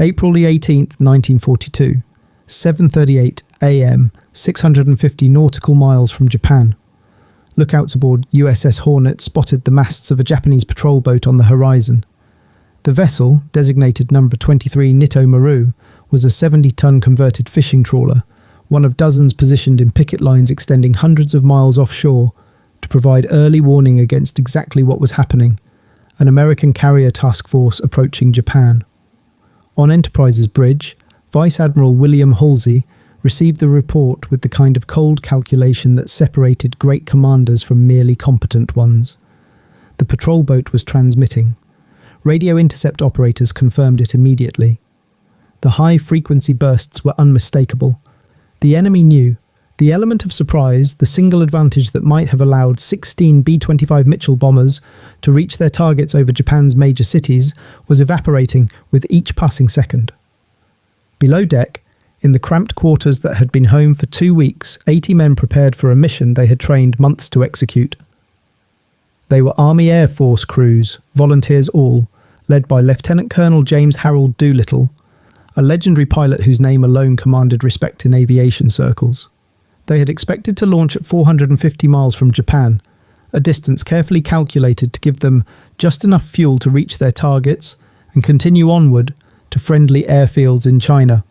April the 18th, 1942, 7:38 a.m., 650 nautical miles from Japan. Lookouts aboard USS Hornet spotted the masts of a Japanese patrol boat on the horizon. The vessel, designated number 23 Nitto Maru, was a 70-ton converted fishing trawler, one of dozens positioned in picket lines extending hundreds of miles offshore to provide early warning against exactly what was happening: an American carrier task force approaching Japan. On Enterprise's bridge, Vice Admiral William Halsey received the report with the kind of cold calculation that separated great commanders from merely competent ones. The patrol boat was transmitting. Radio intercept operators confirmed it immediately. The high-frequency bursts were unmistakable. The enemy knew. The element of surprise, the single advantage that might have allowed 16 B-25 Mitchell bombers to reach their targets over Japan's major cities, was evaporating with each passing second. Below deck, in the cramped quarters that had been home for 2 weeks, 80 men prepared for a mission they had trained months to execute. They were Army Air Force crews, volunteers all, led by Lieutenant Colonel James Harold Doolittle, a legendary pilot whose name alone commanded respect in aviation circles. They had expected to launch at 450 miles from Japan, a distance carefully calculated to give them just enough fuel to reach their targets and continue onward to friendly airfields in China.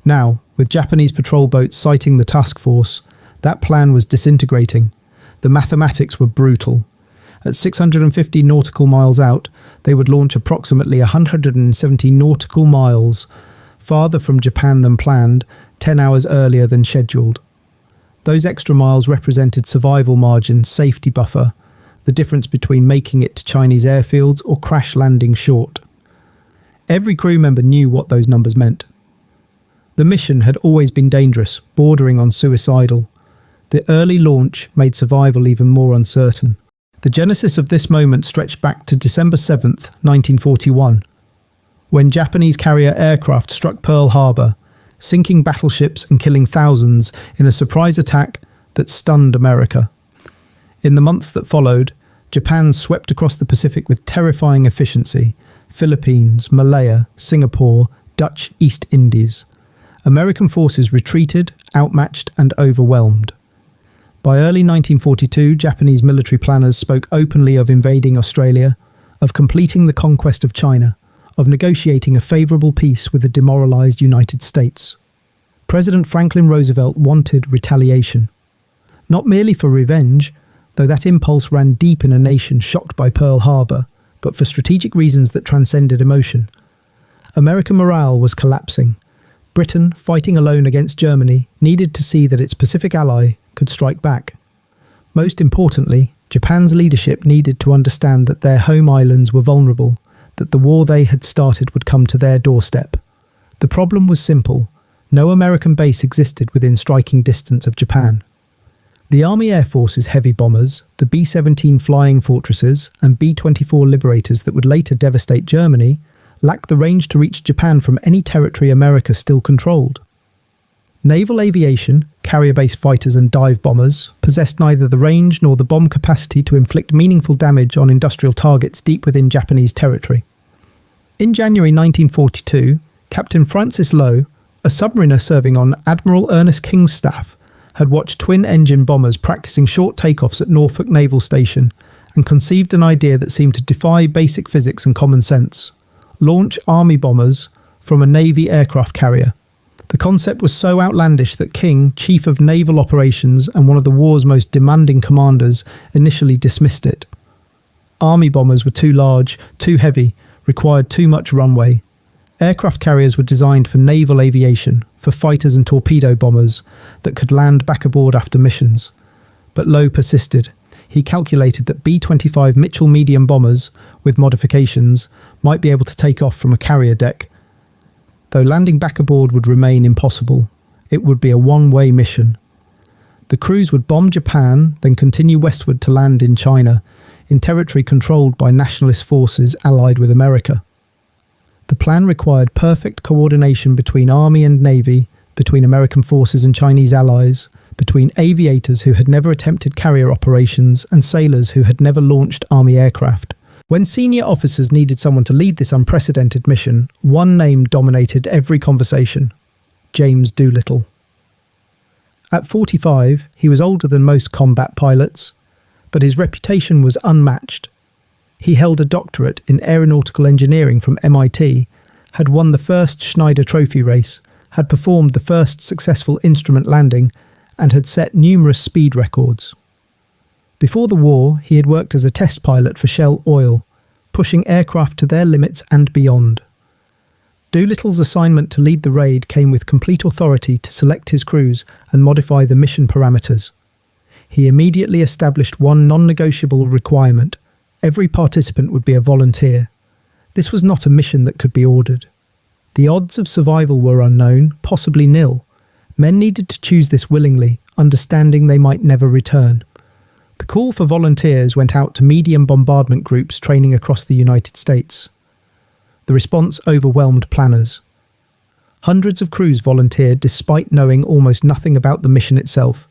Now, with Japanese patrol boats sighting the task force, that plan was disintegrating. The mathematics were brutal. At 650 nautical miles out, they would launch approximately 170 nautical miles farther from Japan than planned, 10 hours earlier than scheduled. Those extra miles represented survival margin, safety buffer, the difference between making it to Chinese airfields or crash landing short. Every crew member knew what those numbers meant. The mission had always been dangerous, bordering on suicidal. The early launch made survival even more uncertain. The genesis of this moment stretched back to December 7th, 1941, when Japanese carrier aircraft struck Pearl Harbor, sinking battleships and killing thousands in a surprise attack that stunned America. In the months that followed, Japan swept across the Pacific with terrifying efficiency: Philippines, Malaya, Singapore, Dutch East Indies. American forces retreated, outmatched and overwhelmed. By early 1942, Japanese military planners spoke openly of invading Australia, of completing the conquest of China, of negotiating a favourable peace with the demoralised United States. President Franklin Roosevelt wanted retaliation. Not merely for revenge, though that impulse ran deep in a nation shocked by Pearl Harbor, but for strategic reasons that transcended emotion. American morale was collapsing. Britain, fighting alone against Germany, needed to see that its Pacific ally could strike back. Most importantly, Japan's leadership needed to understand that their home islands were vulnerable, that the war they had started would come to their doorstep. The problem was simple: no American base existed within striking distance of Japan. The Army Air Force's heavy bombers, the B-17 Flying Fortresses and B-24 Liberators that would later devastate Germany, lacked the range to reach Japan from any territory America still controlled. Naval aviation, carrier-based fighters and dive bombers, possessed neither the range nor the bomb capacity to inflict meaningful damage on industrial targets deep within Japanese territory. In January 1942, Captain Francis Lowe, a submariner serving on Admiral Ernest King's staff, had watched twin-engine bombers practicing short takeoffs at Norfolk Naval Station and conceived an idea that seemed to defy basic physics and common sense: launch Army bombers from a Navy aircraft carrier. The concept was so outlandish that King, Chief of Naval Operations and one of the war's most demanding commanders, initially dismissed it. Army bombers were too large, too heavy, required too much runway. Aircraft carriers were designed for naval aviation, for fighters and torpedo bombers that could land back aboard after missions. But Lowe persisted. He calculated that B-25 Mitchell medium bombers, with modifications, might be able to take off from a carrier deck. Though landing back aboard would remain impossible, it would be a one-way mission. The crews would bomb Japan, then continue westward to land in China, in territory controlled by nationalist forces allied with America. The plan required perfect coordination between Army and Navy, between American forces and Chinese allies, between aviators who had never attempted carrier operations and sailors who had never launched Army aircraft. When senior officers needed someone to lead this unprecedented mission, one name dominated every conversation: James Doolittle. At 45, he was older than most combat pilots, but his reputation was unmatched. He held a doctorate in aeronautical engineering from MIT, had won the first Schneider Trophy race, had performed the first successful instrument landing, and had set numerous speed records. Before the war, he had worked as a test pilot for Shell Oil, pushing aircraft to their limits and beyond. Doolittle's assignment to lead the raid came with complete authority to select his crews and modify the mission parameters. He immediately established one non-negotiable requirement: every participant would be a volunteer. This was not a mission that could be ordered. The odds of survival were unknown, possibly nil. Men needed to choose this willingly, understanding they might never return. The call for volunteers went out to medium bombardment groups training across the United States. The response overwhelmed planners. Hundreds of crews volunteered despite knowing almost nothing about the mission itself.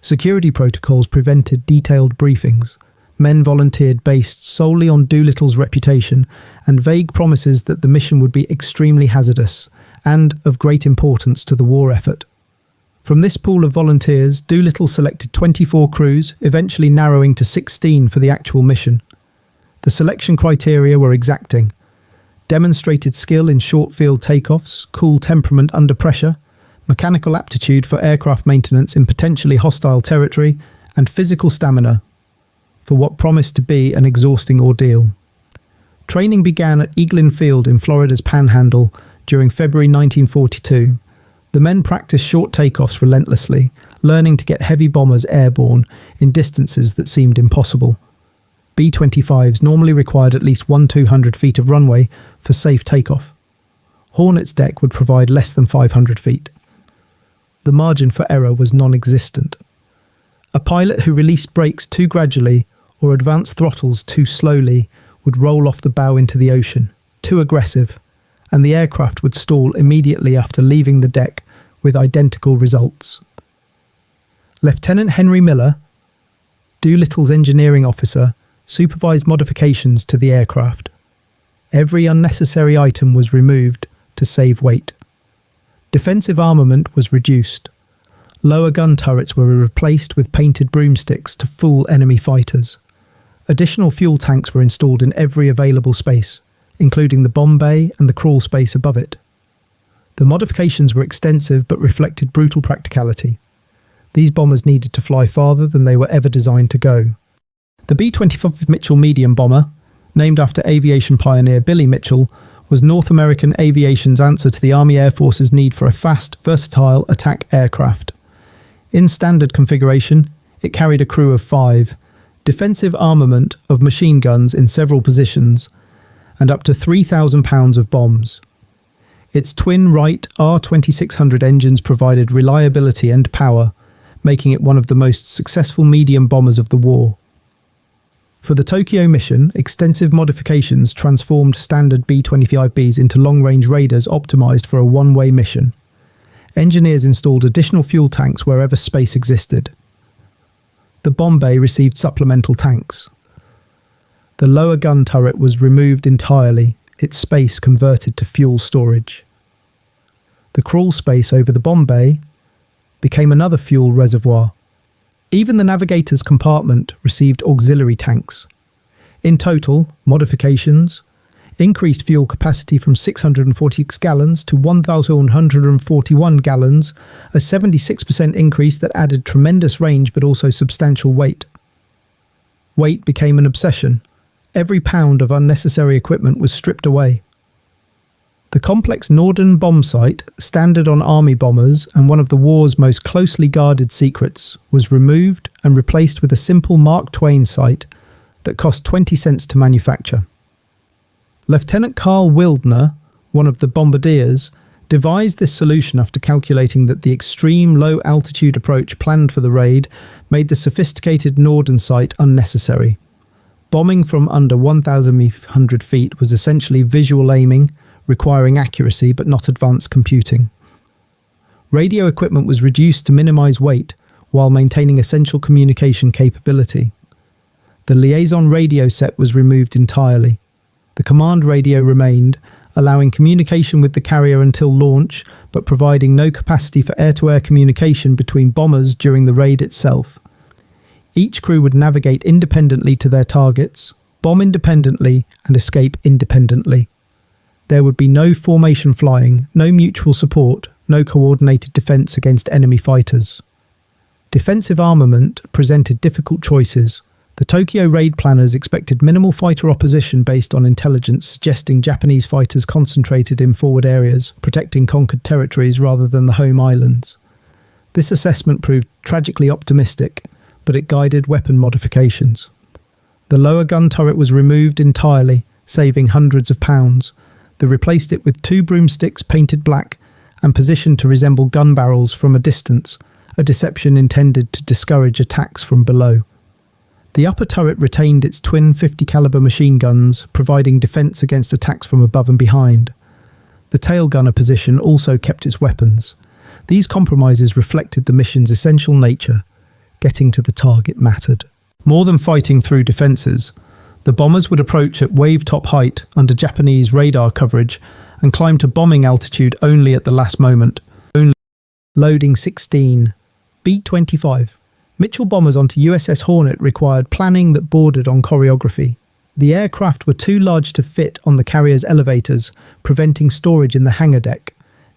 Security protocols prevented detailed briefings. Men volunteered based solely on Doolittle's reputation and vague promises that the mission would be extremely hazardous and of great importance to the war effort. From this pool of volunteers, Doolittle selected 24 crews, eventually narrowing to 16 for the actual mission. The selection criteria were exacting: demonstrated skill in short field takeoffs, cool temperament under pressure, mechanical aptitude for aircraft maintenance in potentially hostile territory, and physical stamina for what promised to be an exhausting ordeal. Training began at Eglin Field in Florida's Panhandle during February 1942. The men practiced short takeoffs relentlessly, learning to get heavy bombers airborne in distances that seemed impossible. B-25s normally required at least 100-200 feet of runway for safe takeoff. Hornet's deck would provide less than 500 feet. The margin for error was non-existent. A pilot who released brakes too gradually or advanced throttles too slowly would roll off the bow into the ocean, too aggressive, and the aircraft would stall immediately after leaving the deck with identical results. Lieutenant Henry Miller, Doolittle's engineering officer, supervised modifications to the aircraft. Every unnecessary item was removed to save weight. Defensive armament was reduced. Lower gun turrets were replaced with painted broomsticks to fool enemy fighters. Additional fuel tanks were installed in every available space, including the bomb bay and the crawl space above it. The modifications were extensive but reflected brutal practicality. These bombers needed to fly farther than they were ever designed to go. The B-25 Mitchell medium bomber, named after aviation pioneer Billy Mitchell, was North American aviation's answer to the Army Air Force's need for a fast, versatile attack aircraft. In standard configuration, it carried a crew of 5, defensive armament of machine guns in several positions, and up to 3,000 pounds of bombs. Its twin Wright R2600 engines provided reliability and power, making it one of the most successful medium bombers of the war. For the Tokyo mission, extensive modifications transformed standard B-25Bs into long-range raiders optimized for a one-way mission. Engineers installed additional fuel tanks wherever space existed. The bomb bay received supplemental tanks. The lower gun turret was removed entirely, its space converted to fuel storage. The crawl space over the bomb bay became another fuel reservoir. Even the navigator's compartment received auxiliary tanks. In total, modifications increased fuel capacity from 646 gallons to 1,141 gallons, a 76% increase that added tremendous range but also substantial weight. Weight became an obsession. Every pound of unnecessary equipment was stripped away. The complex Norden bomb sight, standard on army bombers and one of the war's most closely guarded secrets, was removed and replaced with a simple Mark Twain sight that cost 20 cents to manufacture. Lieutenant Carl Wildner, one of the bombardiers, devised this solution after calculating that the extreme low-altitude approach planned for the raid made the sophisticated Norden sight unnecessary. Bombing from under 1,100 feet was essentially visual aiming, requiring accuracy but not advanced computing. Radio equipment was reduced to minimize weight while maintaining essential communication capability. The liaison radio set was removed entirely. The command radio remained, allowing communication with the carrier until launch, but providing no capacity for air-to-air communication between bombers during the raid itself. Each crew would navigate independently to their targets, bomb independently, and escape independently. There would be no formation flying, no mutual support, no coordinated defence against enemy fighters. Defensive armament presented difficult choices. The Tokyo raid planners expected minimal fighter opposition based on intelligence suggesting Japanese fighters concentrated in forward areas, protecting conquered territories rather than the home islands. This assessment proved tragically optimistic, but it guided weapon modifications. The lower gun turret was removed entirely, saving hundreds of pounds. They replaced it with 2 broomsticks painted black and positioned to resemble gun barrels from a distance, a deception intended to discourage attacks from below. The upper turret retained its twin 50 caliber machine guns, providing defence against attacks from above and behind. The tail gunner position also kept its weapons. These compromises reflected the mission's essential nature. Getting to the target mattered. More than fighting through defences, the bombers would approach at wave-top height under Japanese radar coverage and climb to bombing altitude only at the last moment. Loading 16. B-25. Mitchell bombers onto USS Hornet required planning that bordered on choreography. The aircraft were too large to fit on the carrier's elevators, preventing storage in the hangar deck.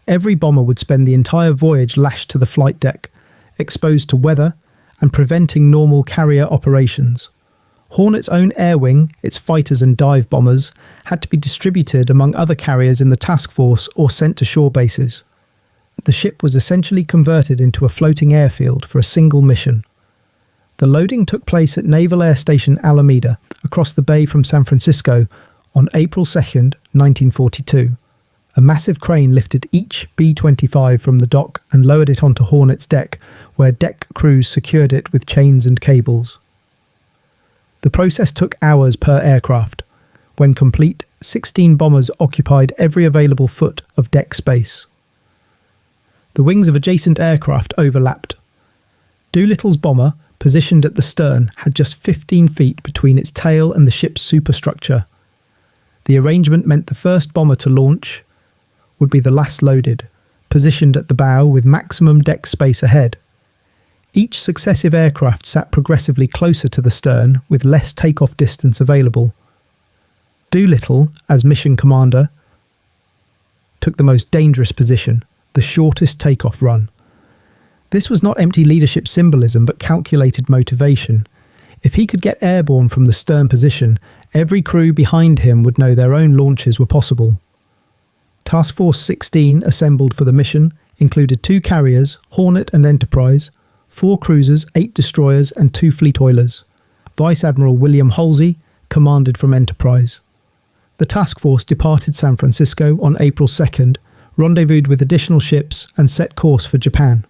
Every bomber would spend the entire voyage lashed to the flight deck, exposed to weather, and preventing normal carrier operations. Hornet's own air wing, its fighters and dive bombers, had to be distributed among other carriers in the task force or sent to shore bases. The ship was essentially converted into a floating airfield for a single mission. The loading took place at Naval Air Station Alameda, across the bay from San Francisco, on April 2nd, 1942. A massive crane lifted each B-25 from the dock and lowered it onto Hornet's deck, where deck crews secured it with chains and cables. The process took hours per aircraft. When complete, 16 bombers occupied every available foot of deck space. The wings of adjacent aircraft overlapped. Doolittle's bomber, positioned at the stern, had just 15 feet between its tail and the ship's superstructure. The arrangement meant the first bomber to launch would be the last loaded, positioned at the bow with maximum deck space ahead. Each successive aircraft sat progressively closer to the stern with less takeoff distance available. Doolittle, as mission commander, took the most dangerous position, the shortest takeoff run. This was not empty leadership symbolism but calculated motivation. If he could get airborne from the stern position, every crew behind him would know their own launches were possible. Task Force 16, assembled for the mission, included 2 carriers, Hornet and Enterprise, 4 cruisers, 8 destroyers and 2 fleet oilers. Vice Admiral William Halsey commanded from Enterprise. The task force departed San Francisco on April 2nd, rendezvoused with additional ships and set course for Japan.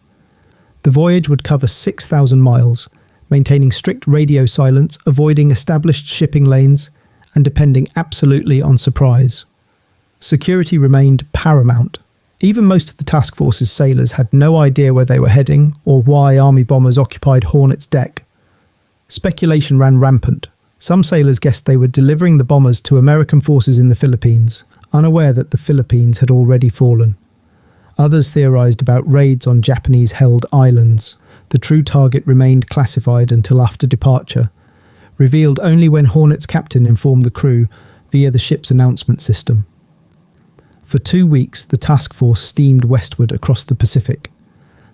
The voyage would cover 6,000 miles, maintaining strict radio silence, avoiding established shipping lanes, and depending absolutely on surprise. Security remained paramount. Even most of the task force's sailors had no idea where they were heading or why Army bombers occupied Hornet's deck. Speculation ran rampant. Some sailors guessed they were delivering the bombers to American forces in the Philippines, unaware that the Philippines had already fallen. Others theorized about raids on Japanese-held islands. The true target remained classified until after departure, revealed only when Hornet's captain informed the crew via the ship's announcement system. For 2 weeks, the task force steamed westward across the Pacific.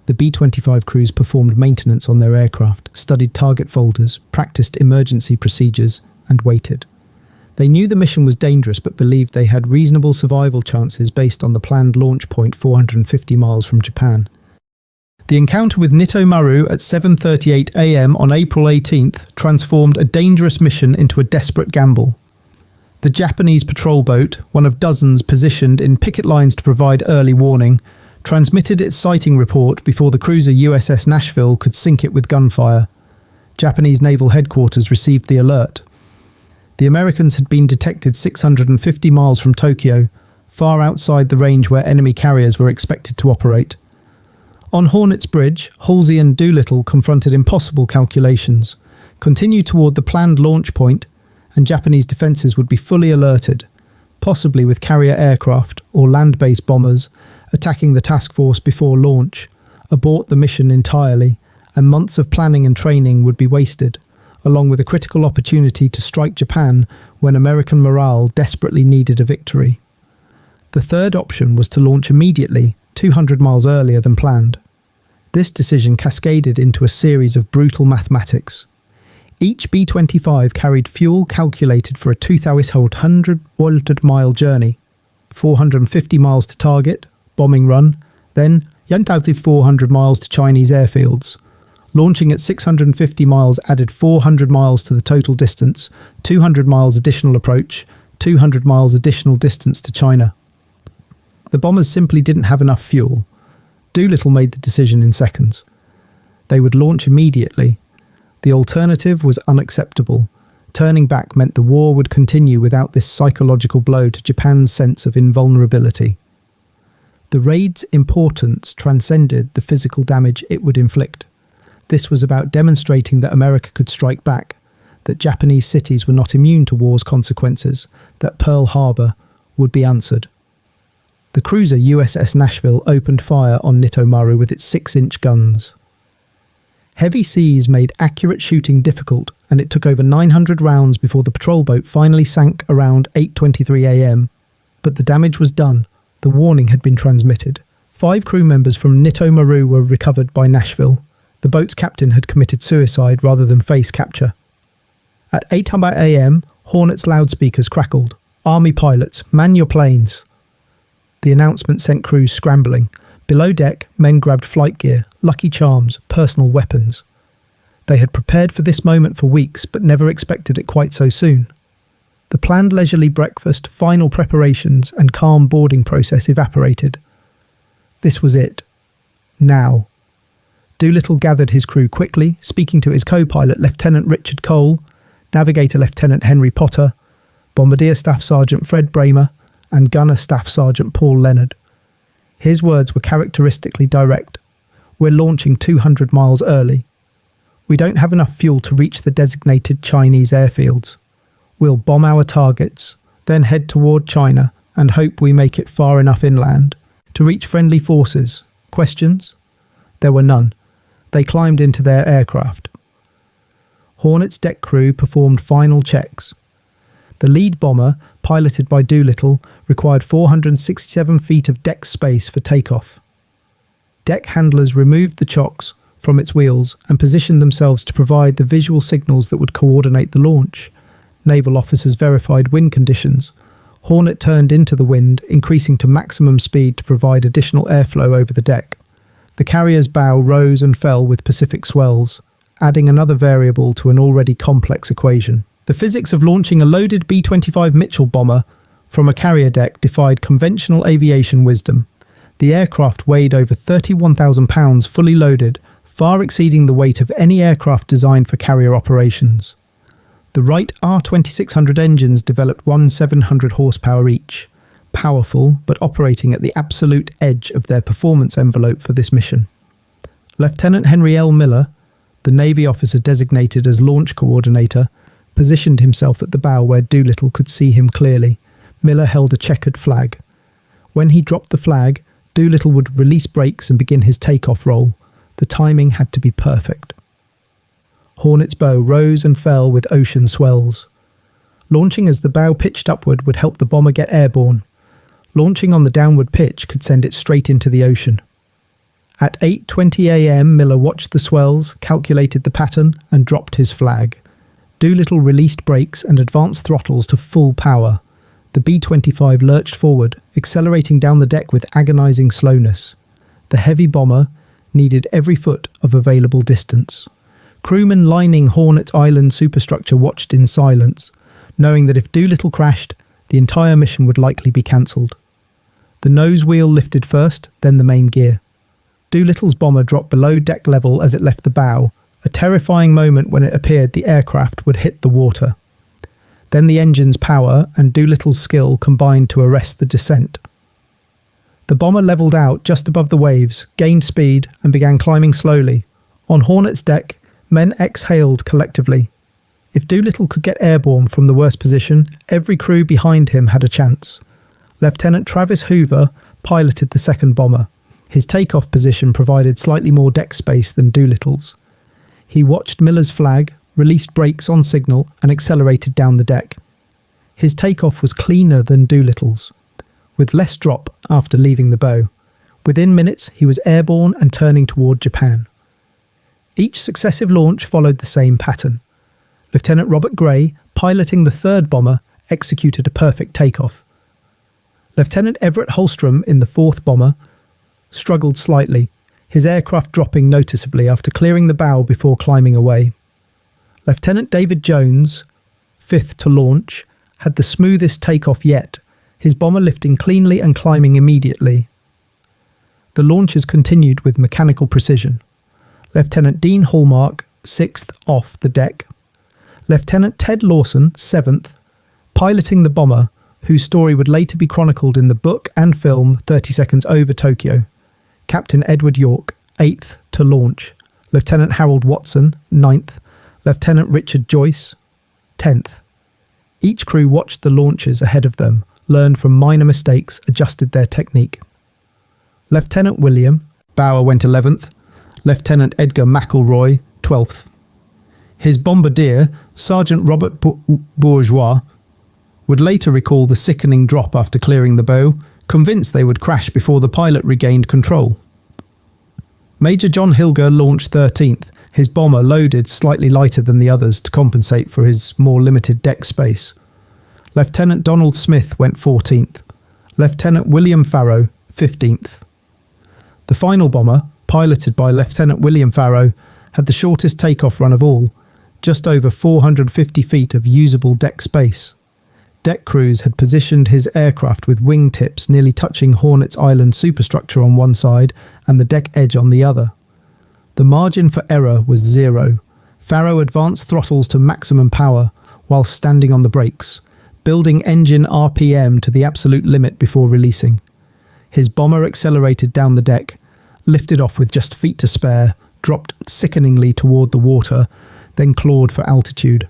The B-25 crews performed maintenance on their aircraft, studied target folders, practiced emergency procedures, and waited. They knew the mission was dangerous but believed they had reasonable survival chances based on the planned launch point 450 miles from Japan. The encounter with Nitto Maru at 7:38 a.m. on April 18th transformed a dangerous mission into a desperate gamble. The Japanese patrol boat, one of dozens positioned in picket lines to provide early warning, transmitted its sighting report before the cruiser USS Nashville could sink it with gunfire. Japanese naval headquarters received the alert. The Americans had been detected 650 miles from Tokyo, far outside the range where enemy carriers were expected to operate. On Hornet's Bridge, Halsey and Doolittle confronted impossible calculations. continue toward the planned launch point, and Japanese defences would be fully alerted, possibly with carrier aircraft or land-based bombers attacking the task force before launch, abort the mission entirely, and months of planning and training would be wasted, along with a critical opportunity to strike Japan when American morale desperately needed a victory. The third option was to launch immediately, 200 miles earlier than planned. This decision cascaded into a series of brutal mathematics. Each B-25 carried fuel calculated for a 2,800-mile journey, 450 miles to target, bombing run, then 1,400 miles to Chinese airfields. Launching at 650 miles added 400 miles to the total distance, 200 miles additional approach, 200 miles additional distance to China. The bombers simply didn't have enough fuel. Doolittle made the decision in seconds. They would launch immediately. The alternative was unacceptable. Turning back meant the war would continue without this psychological blow to Japan's sense of invulnerability. The raid's importance transcended the physical damage it would inflict. This was about demonstrating that America could strike back, that Japanese cities were not immune to war's consequences, that Pearl Harbor would be answered. The cruiser USS Nashville opened fire on Nitto Maru with its 6-inch guns. Heavy seas made accurate shooting difficult, and it took over 900 rounds before the patrol boat finally sank around 8:23 a.m. But the damage was done. The warning had been transmitted. 5 crew members from Nitto Maru were recovered by Nashville. The boat's captain had committed suicide rather than face capture. At 8:00 a.m., Hornet's loudspeakers crackled. "Army pilots, man your planes." The announcement sent crews scrambling. Below deck, men grabbed flight gear, Lucky Charms, personal weapons. They had prepared for this moment for weeks, but never expected it quite so soon. The planned leisurely breakfast, final preparations, and calm boarding process evaporated. This was it. Now. Doolittle gathered his crew quickly, speaking to his co-pilot Lieutenant Richard Cole, Navigator Lieutenant Henry Potter, Bombardier Staff Sergeant Fred Bramer, and Gunner Staff Sergeant Paul Leonard. His words were characteristically direct. "We're launching 200 miles early. We don't have enough fuel to reach the designated Chinese airfields. We'll bomb our targets, then head toward China and hope we make it far enough inland to reach friendly forces." Questions? There were none. They climbed into their aircraft. Hornet's deck crew performed final checks. The lead bomber, piloted by Doolittle, required 467 feet of deck space for takeoff. Deck handlers removed the chocks from its wheels and positioned themselves to provide the visual signals that would coordinate the launch. Naval officers verified wind conditions. Hornet turned into the wind, increasing to maximum speed to provide additional airflow over the deck. The carrier's bow rose and fell with Pacific swells, adding another variable to an already complex equation. The physics of launching a loaded B-25 Mitchell bomber from a carrier deck defied conventional aviation wisdom. The aircraft weighed over 31,000 pounds fully loaded, far exceeding the weight of any aircraft designed for carrier operations. The Wright R2600 engines developed 700 horsepower each, powerful but operating at the absolute edge of their performance envelope for this mission. Lieutenant Henry L. Miller, the Navy officer designated as launch coordinator, positioned himself at the bow where Doolittle could see him clearly. Miller held a checkered flag. When he dropped the flag, Doolittle would release brakes and begin his takeoff roll. The timing had to be perfect. Hornet's bow rose and fell with ocean swells. Launching as the bow pitched upward would help the bomber get airborne. Launching on the downward pitch could send it straight into the ocean. At 8:20 a.m., Miller watched the swells, calculated the pattern, and dropped his flag. Doolittle released brakes and advanced throttles to full power. The B-25 lurched forward, accelerating down the deck with agonizing slowness. The heavy bomber needed every foot of available distance. Crewmen lining Hornet's island superstructure watched in silence, knowing that if Doolittle crashed, the entire mission would likely be cancelled. The nose wheel lifted first, then the main gear. Doolittle's bomber dropped below deck level as it left the bow, a terrifying moment when it appeared the aircraft would hit the water. Then the engine's power and Doolittle's skill combined to arrest the descent. The bomber levelled out just above the waves, gained speed, and began climbing slowly. On Hornet's deck, Men exhaled collectively. If Doolittle could get airborne from the worst position, every crew behind him had a chance. Lieutenant Travis Hoover piloted the second bomber. His takeoff position provided slightly more deck space than Doolittle's. He watched Miller's flag, released brakes on signal, and accelerated down the deck. His takeoff was cleaner than Doolittle's, with less drop after leaving the bow. Within minutes, he was airborne and turning toward Japan. Each successive launch followed the same pattern. Lieutenant Robert Gray, piloting the third bomber, executed a perfect takeoff. Lieutenant Everett Holstrom in the fourth bomber struggled slightly, his aircraft dropping noticeably after clearing the bow before climbing away. Lieutenant David Jones, fifth to launch, had the smoothest takeoff yet, his bomber lifting cleanly and climbing immediately. The launches continued with mechanical precision. Lieutenant Dean Hallmark, sixth off the deck. Lieutenant Ted Lawson, seventh, piloting the bomber, whose story would later be chronicled in the book and film 30 Seconds Over Tokyo. Captain Edward York, eighth to launch. Lieutenant Harold Watson, ninth. Lieutenant Richard Joyce, 10th. Each crew watched the launches ahead of them, learned from minor mistakes, adjusted their technique. Lieutenant William Bauer went 11th, Lieutenant Edgar McElroy 12th. His bombardier, Sergeant Robert Bourgeois, would later recall the sickening drop after clearing the bow, convinced they would crash before the pilot regained control. Major John Hilger launched 13th, his bomber loaded slightly lighter than the others to compensate for his more limited deck space. Lieutenant Donald Smith went 14th, Lieutenant William Farrow 15th. The final bomber, piloted by Lieutenant William Farrow, had the shortest takeoff run of all, just over 450 feet of usable deck space. Deck crews had positioned his aircraft with wing tips nearly touching Hornet's island superstructure on one side and the deck edge on the other. The margin for error was zero. Farrow advanced throttles to maximum power while standing on the brakes, building engine RPM to the absolute limit before releasing. His bomber accelerated down the deck, lifted off with just feet to spare, dropped sickeningly toward the water, then clawed for altitude.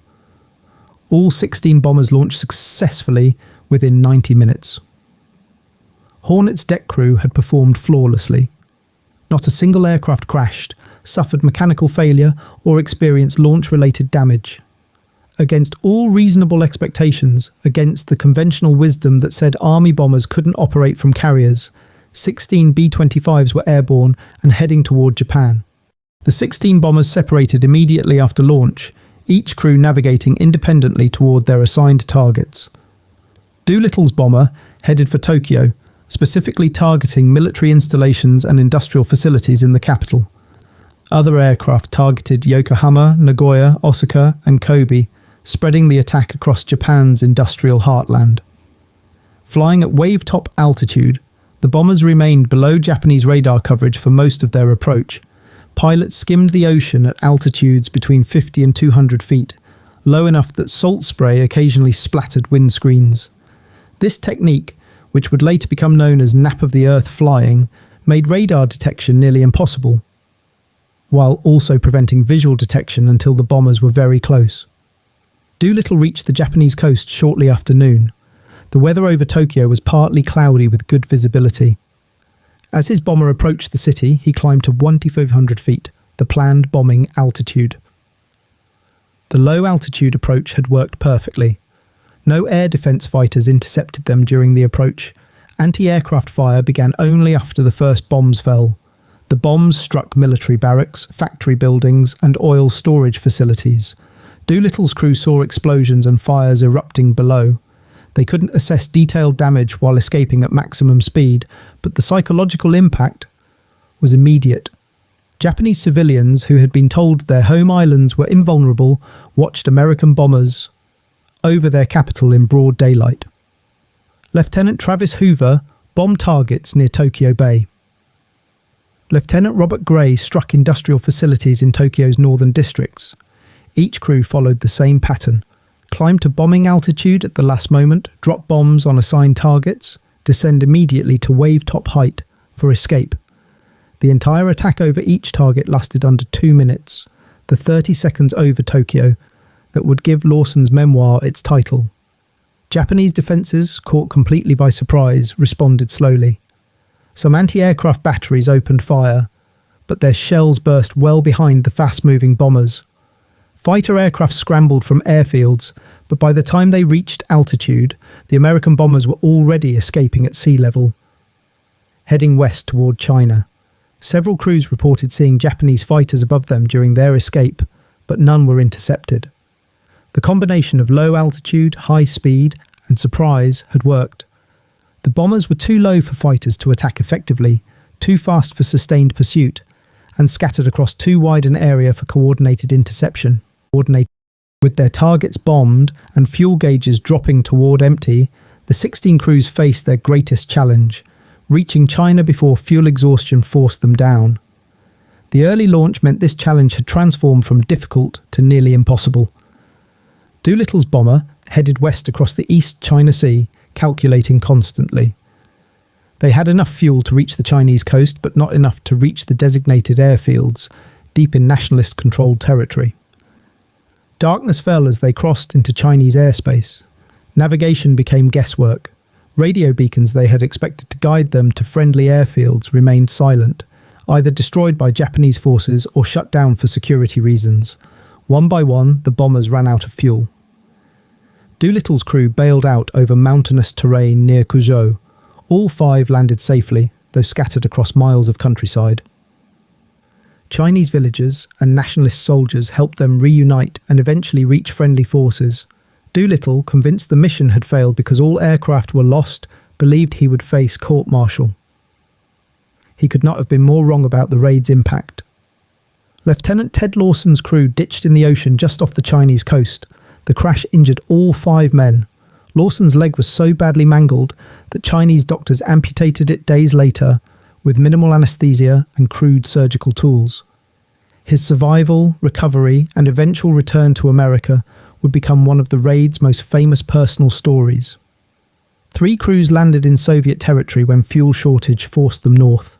All 16 bombers launched successfully within 90 minutes. Hornet's deck crew had performed flawlessly. Not a single aircraft crashed, suffered mechanical failure, or experienced launch-related damage. Against all reasonable expectations, against the conventional wisdom that said Army bombers couldn't operate from carriers, 16 B-25s were airborne and heading toward Japan. The 16 bombers separated immediately after launch, each crew navigating independently toward their assigned targets. Doolittle's bomber headed for Tokyo, specifically targeting military installations and industrial facilities in the capital. Other aircraft targeted Yokohama, Nagoya, Osaka, and Kobe, spreading the attack across Japan's industrial heartland. Flying at wave-top altitude, the bombers remained below Japanese radar coverage for most of their approach. Pilots skimmed the ocean at altitudes between 50 and 200 feet, low enough that salt spray occasionally splattered windscreens. This technique, which would later become known as nap of the earth flying, made radar detection nearly impossible, while also preventing visual detection until the bombers were very close. Doolittle reached the Japanese coast shortly after noon. The weather over Tokyo was partly cloudy with good visibility. As his bomber approached the city, he climbed to 2,500 feet, the planned bombing altitude. The low-altitude approach had worked perfectly. No air defense fighters intercepted them during the approach. Anti-aircraft fire began only after the first bombs fell. The bombs struck military barracks, factory buildings, and oil storage facilities. Doolittle's crew saw explosions and fires erupting below. They couldn't assess detailed damage while escaping at maximum speed, but the psychological impact was immediate. Japanese civilians who had been told their home islands were invulnerable watched American bombers over their capital in broad daylight. Lieutenant Travis Hoover bombed targets near Tokyo Bay. Lieutenant Robert Gray struck industrial facilities in Tokyo's northern districts. Each crew followed the same pattern. Climb to bombing altitude at the last moment, drop bombs on assigned targets, descend immediately to wave-top height for escape. The entire attack over each target lasted under 2 minutes. the 30 seconds over Tokyo that would give Lawson's memoir its title. Japanese defences, caught completely by surprise, responded slowly. Some anti-aircraft batteries opened fire, but their shells burst well behind the fast-moving bombers. Fighter aircraft scrambled from airfields, but by the time they reached altitude, the American bombers were already escaping at sea level, heading west toward China. Several crews reported seeing Japanese fighters above them during their escape, but none were intercepted. The combination of low altitude, high speed, and surprise had worked. The bombers were too low for fighters to attack effectively, too fast for sustained pursuit, and scattered across too wide an area for coordinated interception. With their targets bombed and fuel gauges dropping toward empty, the 16 crews faced their greatest challenge, reaching China before fuel exhaustion forced them down. The early launch meant this challenge had transformed from difficult to nearly impossible. Doolittle's bomber headed west across the East China Sea, calculating constantly. They had enough fuel to reach the Chinese coast, but not enough to reach the designated airfields, deep in nationalist-controlled territory. Darkness fell as they crossed into Chinese airspace. Navigation became guesswork. Radio beacons they had expected to guide them to friendly airfields remained silent, either destroyed by Japanese forces or shut down for security reasons. One by one, the bombers ran out of fuel. Doolittle's crew bailed out over mountainous terrain near Kuzhou. All 5 landed safely, though scattered across miles of countryside. Chinese villagers and nationalist soldiers helped them reunite and eventually reach friendly forces. Doolittle, convinced the mission had failed because all aircraft were lost, believed he would face court-martial. He could not have been more wrong about the raid's impact. Lieutenant Ted Lawson's crew ditched in the ocean just off the Chinese coast. The crash injured all 5 men. Lawson's leg was so badly mangled that Chinese doctors amputated it days later with minimal anaesthesia and crude surgical tools. His survival, recovery, and eventual return to America would become one of the raid's most famous personal stories. 3 crews landed in Soviet territory when fuel shortage forced them north.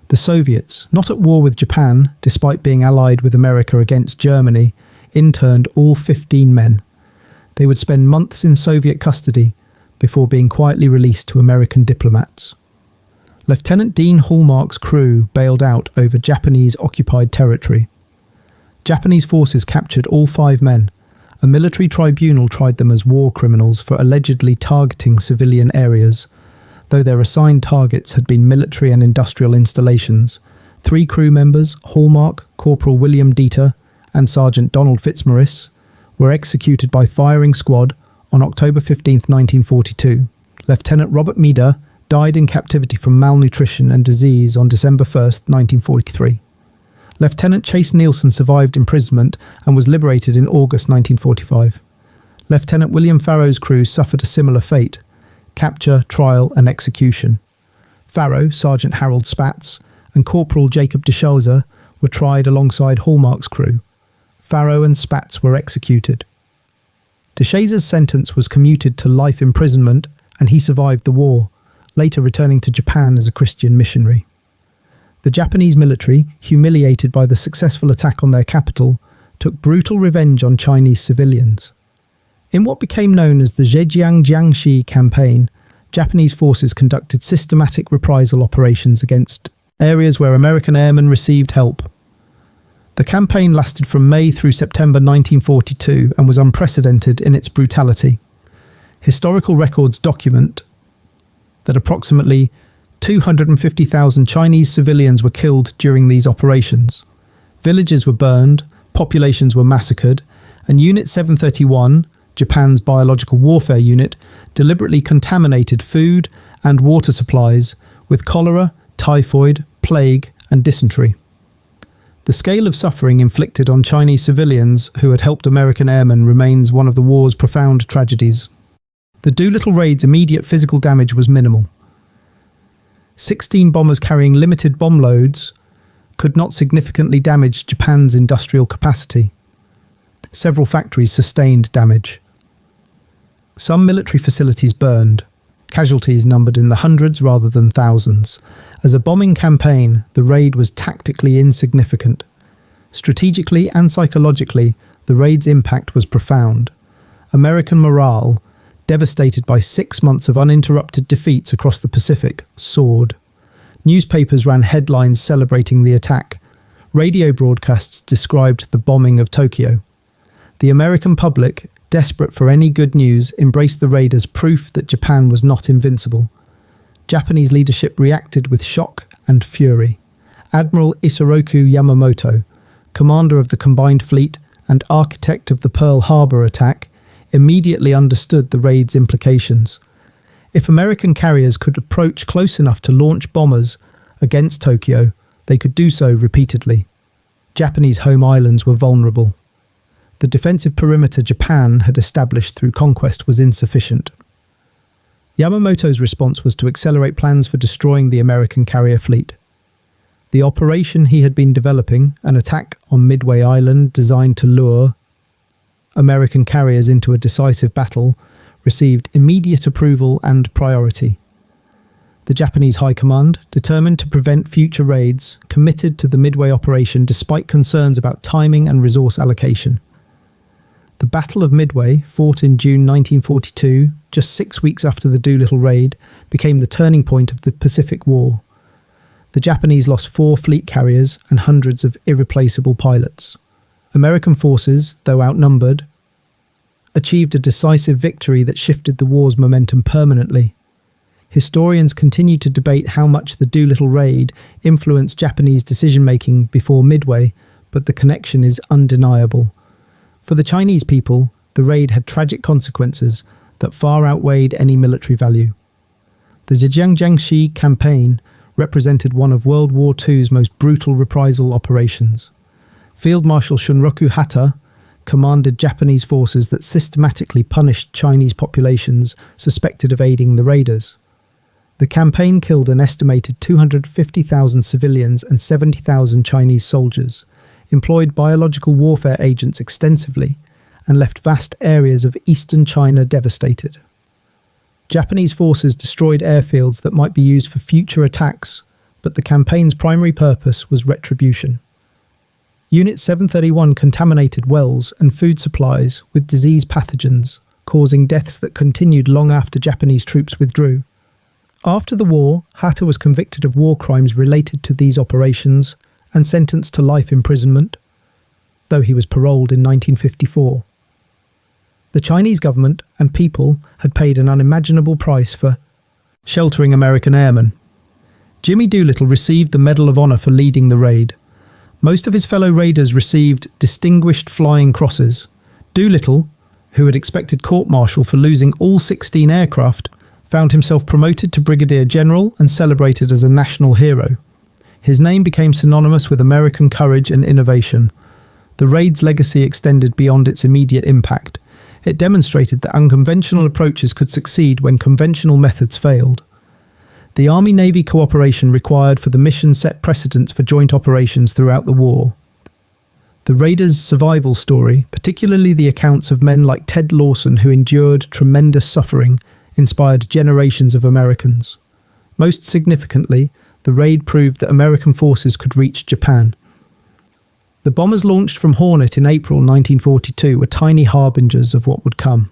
The Soviets, not at war with Japan, despite being allied with America against Germany, interned all 15 men. They would spend months in Soviet custody before being quietly released to American diplomats. Lieutenant Dean Hallmark's crew bailed out over Japanese-occupied territory. Japanese forces captured all 5 men. A military tribunal tried them as war criminals for allegedly targeting civilian areas, though their assigned targets had been military and industrial installations. 3 crew members, Hallmark, Corporal William Dieter, and Sergeant Donald Fitzmaurice, were executed by firing squad on October 15, 1942. Lieutenant Robert Meader died in captivity from malnutrition and disease on December 1, 1943. Lieutenant Chase Nielsen survived imprisonment and was liberated in August 1945. Lieutenant William Farrow's crew suffered a similar fate: capture, trial, and execution. Farrow, Sergeant Harold Spatz, and Corporal Jacob DeShauser were tried alongside Hallmark's crew. Farrow and Spatz were executed. DeShauser's sentence was commuted to life imprisonment, and he survived the war, later returning to Japan as a Christian missionary. The Japanese military, humiliated by the successful attack on their capital, took brutal revenge on Chinese civilians. In what became known as the Zhejiang-Jiangxi Campaign, Japanese forces conducted systematic reprisal operations against areas where American airmen received help. The campaign lasted from May through September 1942 and was unprecedented in its brutality. Historical records document that approximately 250,000 Chinese civilians were killed during these operations. Villages were burned, populations were massacred, and Unit 731, Japan's biological warfare unit, deliberately contaminated food and water supplies with cholera, typhoid, plague, and dysentery. The scale of suffering inflicted on Chinese civilians who had helped American airmen remains one of the war's profound tragedies. The Doolittle Raid's immediate physical damage was minimal. 16 bombers carrying limited bomb loads could not significantly damage Japan's industrial capacity. Several factories sustained damage. Some military facilities burned. Casualties numbered in the hundreds rather than thousands. As a bombing campaign, the raid was tactically insignificant. Strategically and psychologically, the raid's impact was profound. American morale, devastated by 6 months of uninterrupted defeats across the Pacific, soared. Newspapers ran headlines celebrating the attack. Radio broadcasts described the bombing of Tokyo. The American public, desperate for any good news, embraced the raid as proof that Japan was not invincible. Japanese leadership reacted with shock and fury. Admiral Isoroku Yamamoto, commander of the Combined Fleet and architect of the Pearl Harbor attack, immediately understood the raid's implications. If American carriers could approach close enough to launch bombers against Tokyo, they could do so repeatedly. Japanese home islands were vulnerable. The defensive perimeter Japan had established through conquest was insufficient. Yamamoto's response was to accelerate plans for destroying the American carrier fleet. The operation he had been developing, an attack on Midway Island designed to lure American carriers into a decisive battle, received immediate approval and priority. The Japanese High Command, determined to prevent future raids, committed to the Midway operation despite concerns about timing and resource allocation. The Battle of Midway, fought in June 1942, just 6 weeks after the Doolittle Raid, became the turning point of the Pacific War. The Japanese lost 4 fleet carriers and hundreds of irreplaceable pilots. American forces, though outnumbered, achieved a decisive victory that shifted the war's momentum permanently. Historians continue to debate how much the Doolittle Raid influenced Japanese decision-making before Midway, but the connection is undeniable. For the Chinese people, the raid had tragic consequences that far outweighed any military value. The Zhejiang-Jiangxi Campaign represented one of World War II's most brutal reprisal operations. Field Marshal Shunroku Hata commanded Japanese forces that systematically punished Chinese populations suspected of aiding the raiders. The campaign killed an estimated 250,000 civilians and 70,000 Chinese soldiers, employed biological warfare agents extensively, and left vast areas of eastern China devastated. Japanese forces destroyed airfields that might be used for future attacks, but the campaign's primary purpose was retribution. Unit 731 contaminated wells and food supplies with disease pathogens, causing deaths that continued long after Japanese troops withdrew. After the war, Hata was convicted of war crimes related to these operations and sentenced to life imprisonment, though he was paroled in 1954. The Chinese government and people had paid an unimaginable price for sheltering American airmen. Jimmy Doolittle received the Medal of Honor for leading the raid. Most of his fellow raiders received Distinguished Flying Crosses. Doolittle, who had expected court-martial for losing all 16 aircraft, found himself promoted to Brigadier General and celebrated as a national hero. His name became synonymous with American courage and innovation. The raid's legacy extended beyond its immediate impact. It demonstrated that unconventional approaches could succeed when conventional methods failed. The Army-Navy cooperation required for the mission set precedents for joint operations throughout the war. The raiders' survival story, particularly the accounts of men like Ted Lawson who endured tremendous suffering, inspired generations of Americans. Most significantly, the raid proved that American forces could reach Japan. The bombers launched from Hornet in April 1942 were tiny harbingers of what would come.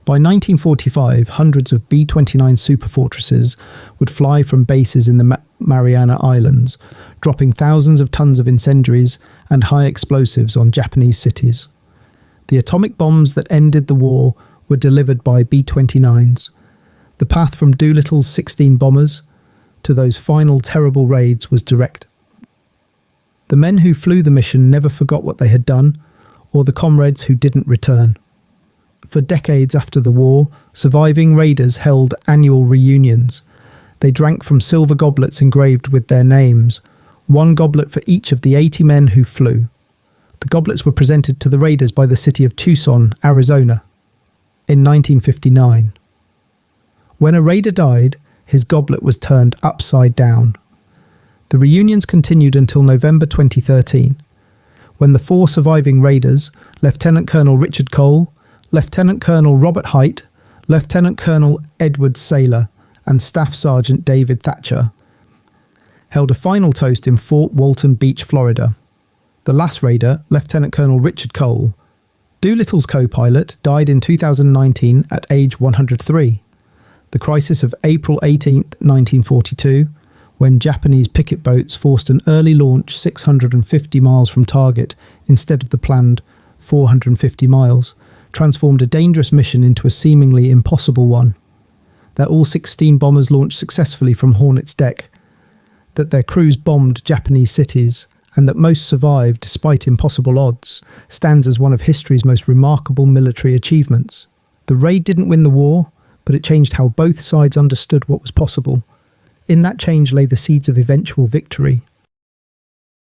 By 1945, hundreds of B-29 superfortresses would fly from bases in the Mariana Islands, dropping thousands of tons of incendiaries and high explosives on Japanese cities. The atomic bombs that ended the war were delivered by B-29s. The path from Doolittle's 16 bombers to those final terrible raids was direct. The men who flew the mission never forgot what they had done, or the comrades who didn't return. For decades after the war, surviving raiders held annual reunions. They drank from silver goblets engraved with their names, one goblet for each of the 80 men who flew. The goblets were presented to the raiders by the city of Tucson, Arizona, in 1959. When a raider died, his goblet was turned upside down. The reunions continued until November 2013, when the 4 surviving raiders, Lieutenant Colonel Richard Cole, Lieutenant Colonel Robert Height, Lieutenant Colonel Edward Saylor, and Staff Sergeant David Thatcher, held a final toast in Fort Walton Beach, Florida. The last raider, Lieutenant Colonel Richard Cole, Doolittle's co-pilot, died in 2019 at age 103. The crisis of April 18, 1942, when Japanese picket boats forced an early launch 650 miles from target instead of the planned 450 miles, transformed a dangerous mission into a seemingly impossible one. That all 16 bombers launched successfully from Hornet's deck, that their crews bombed Japanese cities, and that most survived despite impossible odds, stands as one of history's most remarkable military achievements. The raid didn't win the war, but it changed how both sides understood what was possible. In that change lay the seeds of eventual victory.